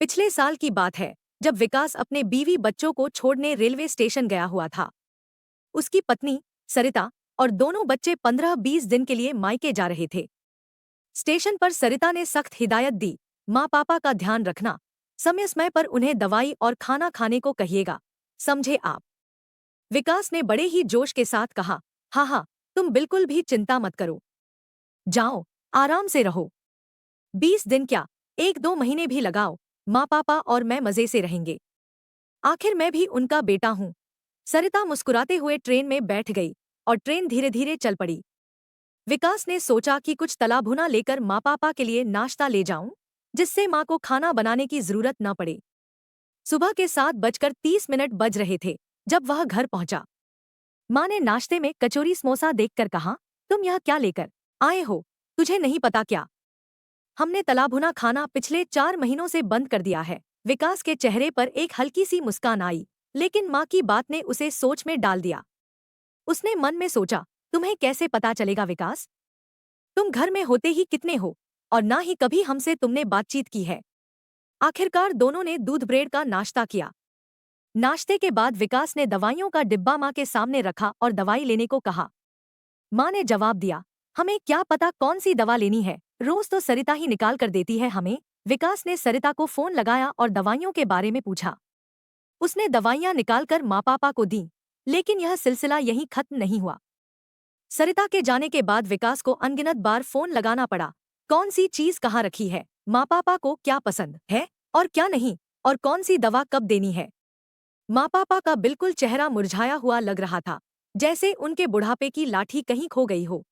पिछले साल की बात है, जब विकास अपने बीवी बच्चों को छोड़ने रेलवे स्टेशन गया हुआ था। उसकी पत्नी सरिता और दोनों बच्चे 15-20 दिन के लिए मायके जा रहे थे। स्टेशन पर सरिता ने सख्त हिदायत दी, माँ पापा का ध्यान रखना, समय समय पर उन्हें दवाई और खाना खाने को कहिएगा, समझे आप। विकास ने बड़े ही जोश के साथ कहा, हाँ हाँ, तुम बिल्कुल भी चिंता मत करो, जाओ, आराम से रहो। 20 दिन क्या, 1-2 महीने भी लगाओ, माँ पापा और मैं मजे से रहेंगे। आखिर मैं भी उनका बेटा हूँ। सरिता मुस्कुराते हुए ट्रेन में बैठ गई और ट्रेन धीरे धीरे चल पड़ी। विकास ने सोचा कि कुछ तला भुना लेकर माँ पापा के लिए नाश्ता ले जाऊं, जिससे माँ को खाना बनाने की जरूरत न पड़े। सुबह के 7:30 बज रहे थे जब वह घर पहुंचा। माँ ने नाश्ते में कचौरी समोसा देखकर कहा, तुम यह क्या लेकर आए हो, तुझे नहीं पता क्या? हमने तला भुना खाना पिछले 4 महीनों से बंद कर दिया है। विकास के चेहरे पर एक हल्की सी मुस्कान आई, लेकिन माँ की बात ने उसे सोच में डाल दिया। उसने मन में सोचा, तुम्हें कैसे पता चलेगा विकास? तुम घर में होते ही कितने हो, और ना ही कभी हमसे तुमने बातचीत की है। आखिरकार दोनों ने दूध ब्रेड का नाश्ता किया। नाश्ते के बाद विकास ने दवाइयों का डिब्बा माँ के सामने रखा और दवाई लेने को कहा। माँ ने जवाब दिया, हमें क्या पता कौन सी दवा लेनी है, रोज तो सरिता ही निकाल कर देती है हमें। विकास ने सरिता को फोन लगाया और दवाइयों के बारे में पूछा। उसने दवाइयां निकालकर माँ पापा को दी, लेकिन यह सिलसिला यहीं खत्म नहीं हुआ। सरिता के जाने के बाद विकास को अनगिनत बार फोन लगाना पड़ा। कौन सी चीज कहाँ रखी है, माँ पापा को क्या पसंद है और क्या नहीं, और कौन सी दवा कब देनी है। माँ पापा का बिल्कुल चेहरा मुरझाया हुआ लग रहा था, जैसे उनके बुढ़ापे की लाठी कहीं खो गई हो।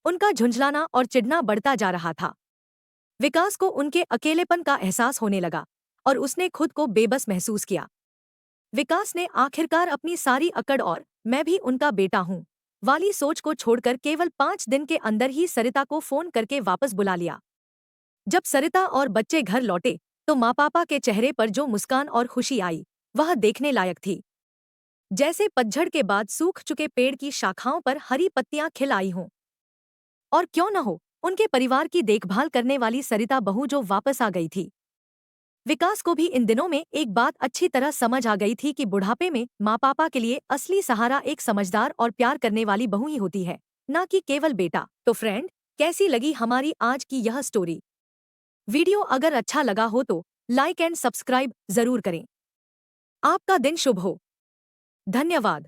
उनका झुंझलाना और चिढ़ना बढ़ता जा रहा था। विकास को उनके अकेलेपन का एहसास होने लगा और उसने खुद को बेबस महसूस किया। विकास ने आखिरकार अपनी सारी अकड़ और मैं भी उनका बेटा हूँ वाली सोच को छोड़कर केवल 5 दिन के अंदर ही सरिता को फोन करके वापस बुला लिया। जब सरिता और बच्चे घर लौटे तो माँ पापा के चेहरे पर जो मुस्कान और खुशी आई, वह देखने लायक थी। जैसे पतझड़ के बाद सूख चुके पेड़ की शाखाओं पर हरी पत्तियां खिल आई हों। और क्यों न हो, उनके परिवार की देखभाल करने वाली सरिता बहू जो वापस आ गई थी। विकास को भी इन दिनों में एक बात अच्छी तरह समझ आ गई थी कि बुढ़ापे में माँ पापा के लिए असली सहारा एक समझदार और प्यार करने वाली बहू ही होती है, न कि केवल बेटा। तो फ्रेंड, कैसी लगी हमारी आज की यह स्टोरी? वीडियो अगर अच्छा लगा हो तो लाइक एंड सब्सक्राइब जरूर करें। आपका दिन शुभ हो। धन्यवाद।